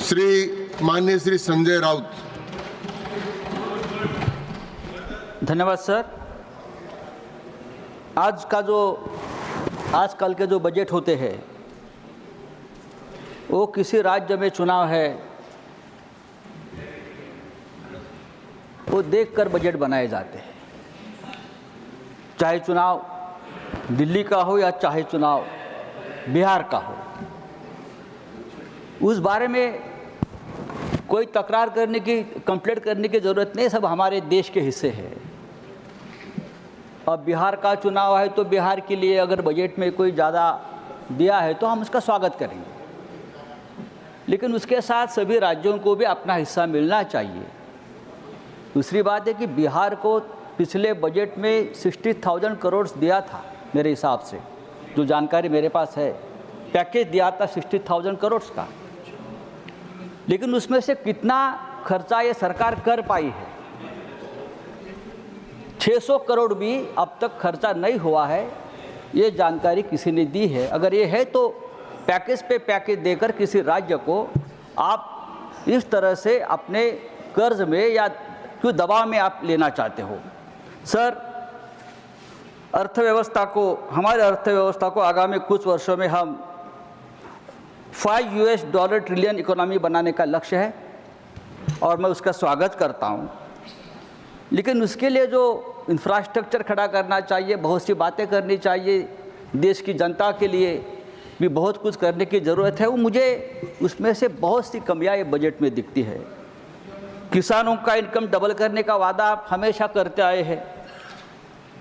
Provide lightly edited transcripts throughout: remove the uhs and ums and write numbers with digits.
माननीय श्री संजय राउत। धन्यवाद सर। आजकल के जो बजट होते हैं वो किसी राज्य में चुनाव है वो देखकर बजट बनाए जाते हैं, चाहे चुनाव दिल्ली का हो या चाहे चुनाव बिहार का हो। उस बारे में कोई तकरार करने की, कंप्लेंट करने की ज़रूरत नहीं, सब हमारे देश के हिस्से है। अब बिहार का चुनाव है तो बिहार के लिए अगर बजट में कोई ज़्यादा दिया है तो हम उसका स्वागत करेंगे, लेकिन उसके साथ सभी राज्यों को भी अपना हिस्सा मिलना चाहिए। दूसरी बात है कि बिहार को पिछले बजट में 60,000 करोड़ दिया था, मेरे हिसाब से जो जानकारी मेरे पास है, पैकेज दिया था 60,000 करोड़ का, लेकिन उसमें से कितना खर्चा ये सरकार कर पाई है? 600 करोड़ भी अब तक खर्चा नहीं हुआ है, ये जानकारी किसी ने दी है। अगर ये है तो पैकेज पे पैकेज देकर किसी राज्य को आप इस तरह से अपने कर्ज में या क्यों दबाव में आप लेना चाहते हो? सर, हमारे अर्थव्यवस्था को आगामी कुछ वर्षों में हम $5 ट्रिलियन इकोनॉमी बनाने का लक्ष्य है और मैं उसका स्वागत करता हूं। लेकिन उसके लिए जो इंफ्रास्ट्रक्चर खड़ा करना चाहिए, बहुत सी बातें करनी चाहिए, देश की जनता के लिए भी बहुत कुछ करने की ज़रूरत है। वो मुझे उसमें से बहुत सी कमियां ये बजट में दिखती है। किसानों का इनकम डबल करने का वादा आप हमेशा करते आए हैं,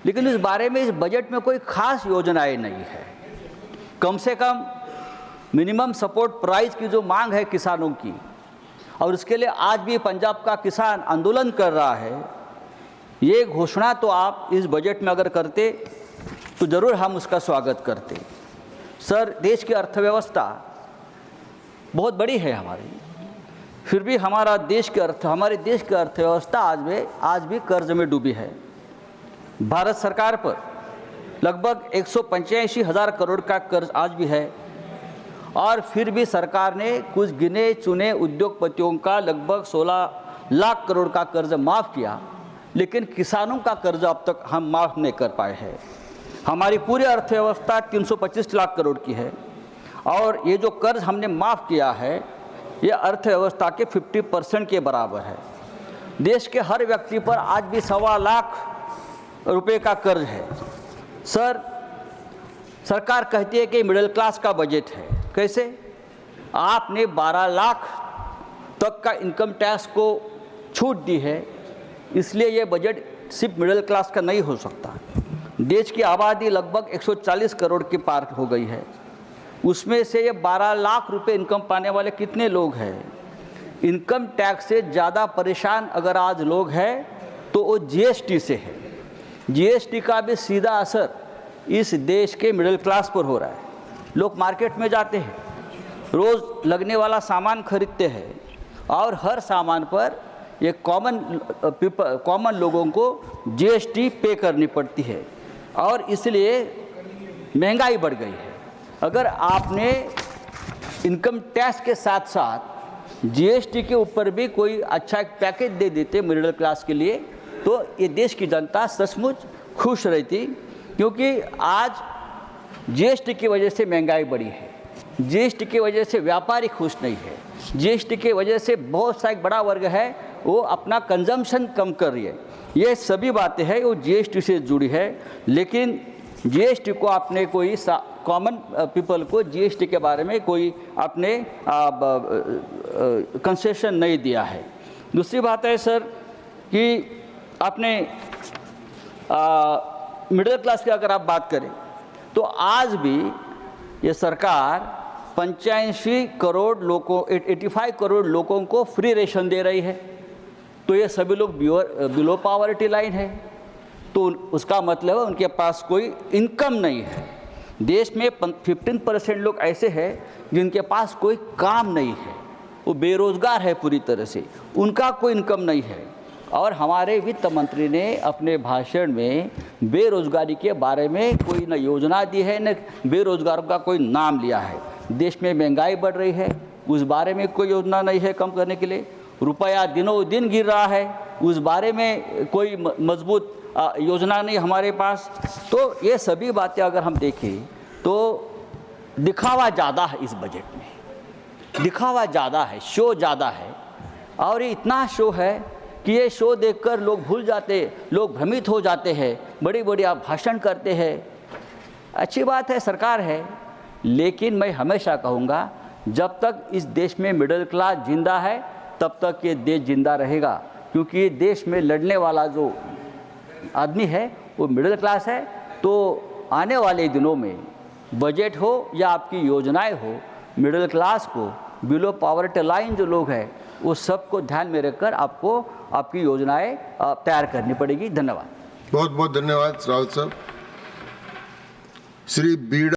लेकिन इस बारे में इस बजट में कोई खास योजनाएं नहीं है। कम से कम मिनिमम सपोर्ट प्राइस की जो मांग है किसानों की, और उसके लिए आज भी पंजाब का किसान आंदोलन कर रहा है, ये घोषणा तो आप इस बजट में अगर करते तो ज़रूर हम उसका स्वागत करते। सर, देश की अर्थव्यवस्था बहुत बड़ी है हमारी, फिर भी हमारे देश की अर्थव्यवस्था आज भी कर्ज में डूबी है। भारत सरकार पर लगभग 185,000 करोड़ का कर्ज आज भी है, और फिर भी सरकार ने कुछ गिने चुने उद्योगपतियों का लगभग 16 लाख करोड़ का कर्ज माफ़ किया, लेकिन किसानों का कर्ज अब तक हम माफ़ नहीं कर पाए हैं। हमारी पूरी अर्थव्यवस्था 325 लाख करोड़ की है, और ये जो कर्ज हमने माफ़ किया है ये अर्थव्यवस्था के 50% के बराबर है। देश के हर व्यक्ति पर आज भी 1.25 लाख रुपए का कर्ज है। सर, सरकार कहती है कि मिडिल क्लास का बजट है। कैसे? आपने 12 लाख तक का इनकम टैक्स को छूट दी है, इसलिए ये बजट सिर्फ मिडिल क्लास का नहीं हो सकता। देश की आबादी लगभग 140 करोड़ के पार हो गई है, उसमें से ये 12 लाख रुपए इनकम पाने वाले कितने लोग हैं? इनकम टैक्स से ज़्यादा परेशान अगर आज लोग हैं तो वो जीएसटी से है। जीएसटी का भी सीधा असर इस देश के मिडिल क्लास पर हो रहा है। लोग मार्केट में जाते हैं, रोज़ लगने वाला सामान खरीदते हैं, और हर सामान पर ये कॉमन लोगों को जीएसटी पे करनी पड़ती है, और इसलिए महंगाई बढ़ गई है। अगर आपने इनकम टैक्स के साथ साथ जीएसटी के ऊपर भी कोई अच्छा एक पैकेज दे देते मिडिल क्लास के लिए, तो ये देश की जनता सचमुच खुश रहती, क्योंकि आज जीएसटी की वजह से महंगाई बढ़ी है, जीएसटी की वजह से व्यापारी खुश नहीं है, जीएसटी की वजह से बहुत सा एक बड़ा वर्ग है वो अपना कंजम्पशन कम कर रही है। ये सभी बातें हैं वो जीएसटी से जुड़ी है, लेकिन जीएसटी को आपने कोई कॉमन पीपल को जीएसटी के बारे में कोई आपने कंसेशन नहीं दिया है। दूसरी बात है सर कि आपने मिडिल क्लास की अगर आप बात करें तो आज भी ये सरकार 85 करोड़ लोगों 85 करोड़ लोगों को फ्री रेशन दे रही है, तो ये सभी लोग बिलो पॉवर्टी लाइन है, तो उसका मतलब है उनके पास कोई इनकम नहीं है। देश में 15% लोग ऐसे हैं जिनके पास कोई काम नहीं है, वो बेरोजगार है पूरी तरह से, उनका कोई इनकम नहीं है। और हमारे वित्त मंत्री ने अपने भाषण में बेरोजगारी के बारे में कोई न योजना दी है, न बेरोजगारों का कोई नाम लिया है। देश में महंगाई बढ़ रही है, उस बारे में कोई योजना नहीं है कम करने के लिए। रुपया दिनों दिन गिर रहा है, उस बारे में कोई मजबूत योजना नहीं हमारे पास। तो ये सभी बातें अगर हम देखें तो दिखावा ज़्यादा है, इस बजट में दिखावा ज़्यादा है, शो ज़्यादा है। और ये इतना शो है कि ये शो देखकर लोग भूल जाते, लोग भ्रमित हो जाते हैं, बड़ी बड़ी आप भाषण करते हैं। अच्छी बात है, सरकार है, लेकिन मैं हमेशा कहूँगा जब तक इस देश में मिडिल क्लास जिंदा है तब तक ये देश जिंदा रहेगा, क्योंकि ये देश में लड़ने वाला जो आदमी है वो मिडिल क्लास है। तो आने वाले दिनों में बजट हो या आपकी योजनाएं हो, मिडिल क्लास को, बिलो पॉवर्टी लाइन जो लोग हैं, वो सबको ध्यान में रखकर आपको आपकी योजनाएं तैयार करनी पड़ेगी। धन्यवाद। बहुत बहुत धन्यवाद रावत साहब। श्री बी